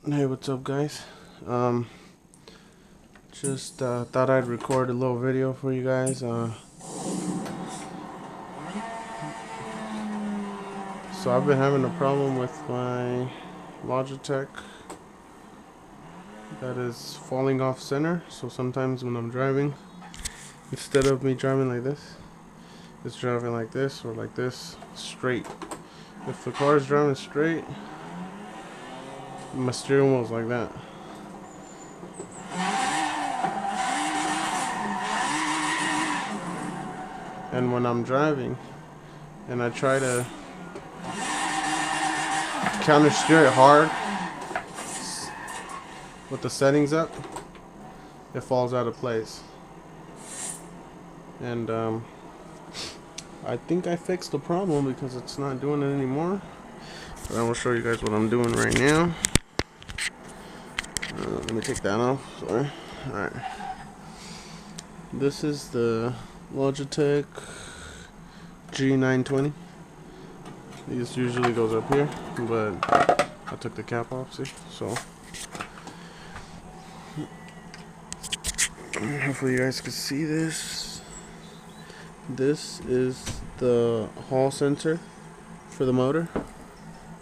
Hey, what's up, guys? Just thought I'd record a little video for you guys. So I've been having a problem with my Logitech that is falling off center. So sometimes when I'm driving, instead of me driving like this, it's driving like this or like this, straight. If the car is driving straight, my steering wheel is like that. And when I'm driving and I try to counter steer it hard with the settings up, it falls out of place. And I think I fixed the problem because it's not doing it anymore. But I will show you guys what I'm doing right now. Let me take that off. Sorry. Alright. This is the Logitech g920. This usually goes up here, but I took the cap off, see? So hopefully you guys can see this. This is the Hall sensor for the motor,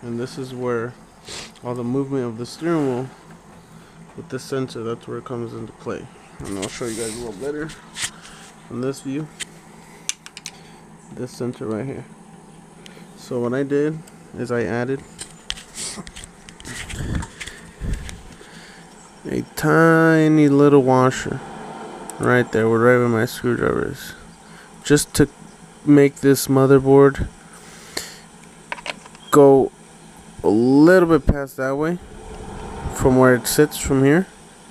and this is where all the movement of the steering wheel with this sensor, that's where it comes into play. And I'll show you guys a little better from this view. This sensor right here. So what I did is I added a tiny little washer right there, right where my screwdriver is, just to make this motherboard go a little bit past that way from where it sits from here.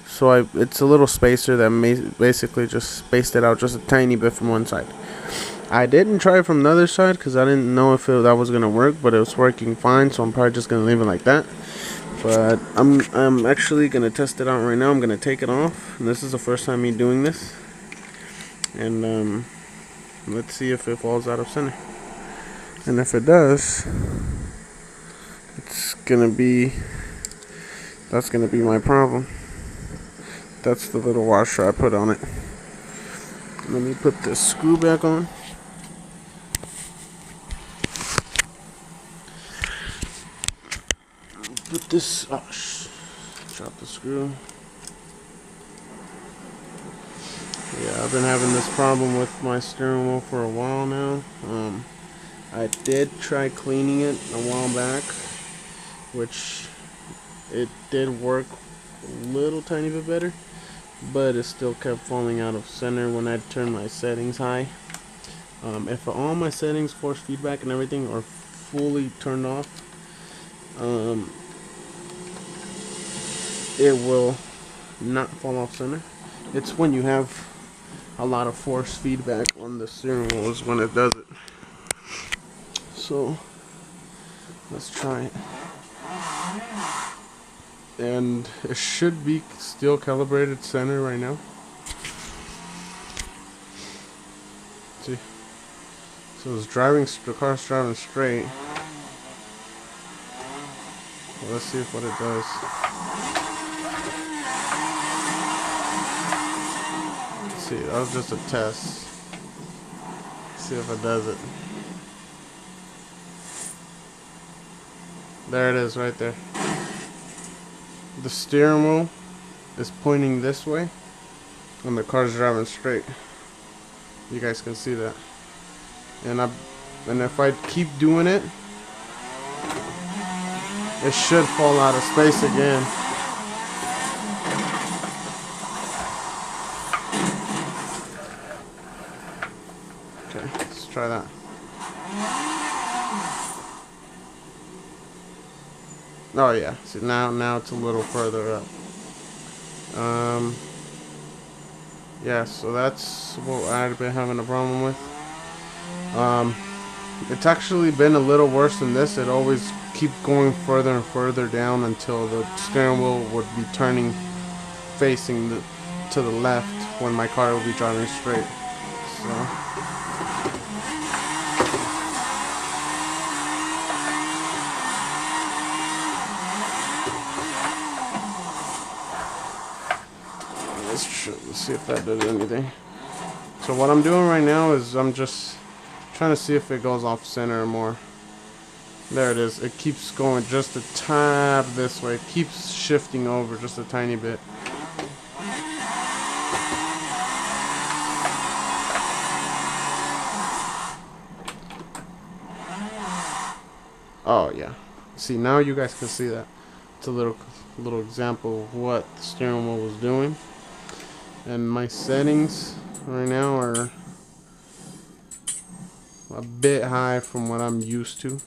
So it's a little spacer that basically just spaced it out just a tiny bit from one side. I didn't try it from the other side because I didn't know if that was gonna work, but it was working fine, so I'm probably just gonna leave it like that. But I'm actually gonna test it out right now. I'm gonna take it off, and this is the first time me doing this. And let's see if it falls out of center. And if it does, that's gonna be my problem. That's the little washer I put on it. Let me put this screw back on. Put this, drop the screw. Yeah, I've been having this problem with my steering wheel for a while now. I did try cleaning it a while back, which it did work a little tiny bit better, but it still kept falling out of center when I turned my settings high. If all my settings, force feedback and everything are fully turned off, it will not fall off center. It's when you have a lot of force feedback on the steering wheel is when it does it. So let's try it. And it should be still calibrated center right now. See? So it's driving, the car's driving straight. Well, let's see what it does. Let's see, that was just a test. Let's see if it does it. There it is right there. The steering wheel is pointing this way and the car's driving straight. You guys can see that. And if I keep doing it, it should fall out of space again. Okay, let's try that. Oh yeah, see now it's a little further up. Yeah, so that's what I've been having a problem with. It's actually been a little worse than this. It always keep going further and further down until the steering wheel would be turning facing to the left when my car would be driving straight. So Let's see if that does anything. So what I'm doing right now is I'm just trying to see if it goes off center more. There it is. It keeps going just a tad this way. It keeps shifting over just a tiny bit. Oh yeah. See, now you guys can see that. It's a little example of what the steering wheel was doing. And my settings right now are a bit high from what I'm used to.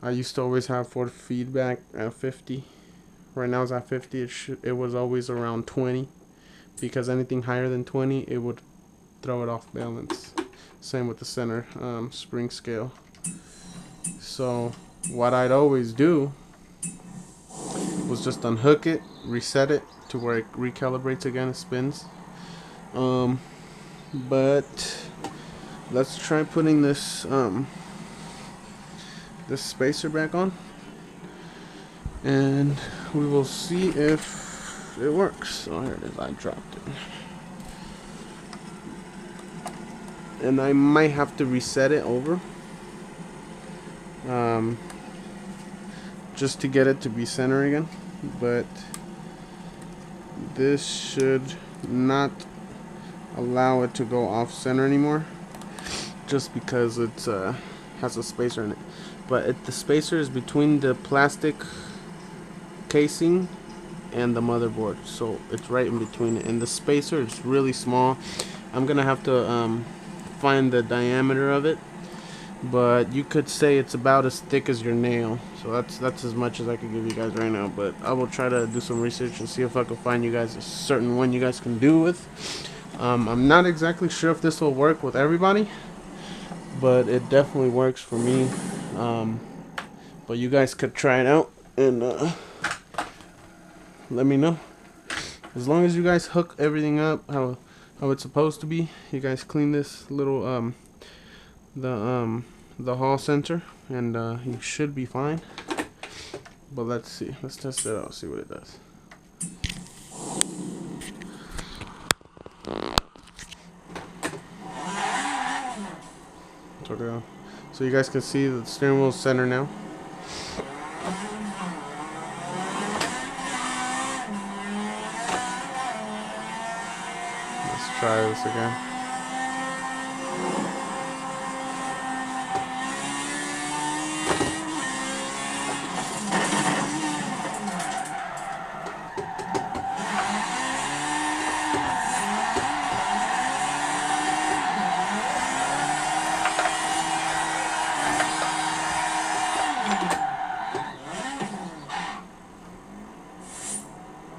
I used to always have forward feedback at 50. Right now it's at 50. It was always around 20, because anything higher than 20, it would throw it off balance. Same with the center spring scale. So what I'd always do was just unhook it, reset it to where it recalibrates again, it spins. But let's try putting this this spacer back on, and we will see if it works. Oh, here it is. I dropped it, and I might have to reset it over just to get it to be center again, but this should not allow it to go off center anymore, just because it's has a spacer in it. But the spacer is between the plastic casing and the motherboard, so it's right in between it, and the spacer is really small. I'm gonna have to find the diameter of it, but you could say it's about as thick as your nail. So that's as much as I can give you guys right now, but I will try to do some research and see if I can find you guys a certain one you guys can do with. I'm not exactly sure if this will work with everybody, but it definitely works for me. But you guys could try it out and let me know. As long as you guys hook everything up how it's supposed to be, you guys clean this little the hall center, and you should be fine. But let's see. Let's test it out. See what it does. So you guys can see the steering wheel is center now. Let's try this again.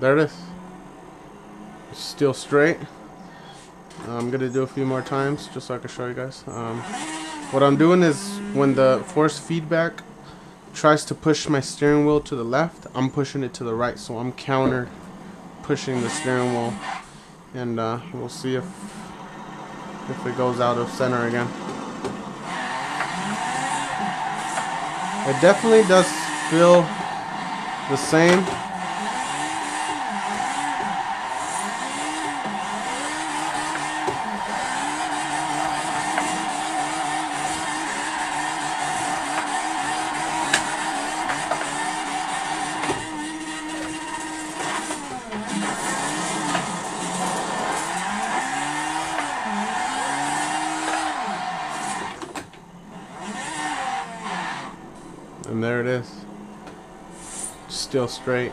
There it is. It's still straight. I'm gonna do a few more times just so I can show you guys. What I'm doing is, when the force feedback tries to push my steering wheel to the left, I'm pushing it to the right, so I'm counter pushing the steering wheel, and we'll see if it goes out of center again. It definitely does feel the same. And there it is. Still straight.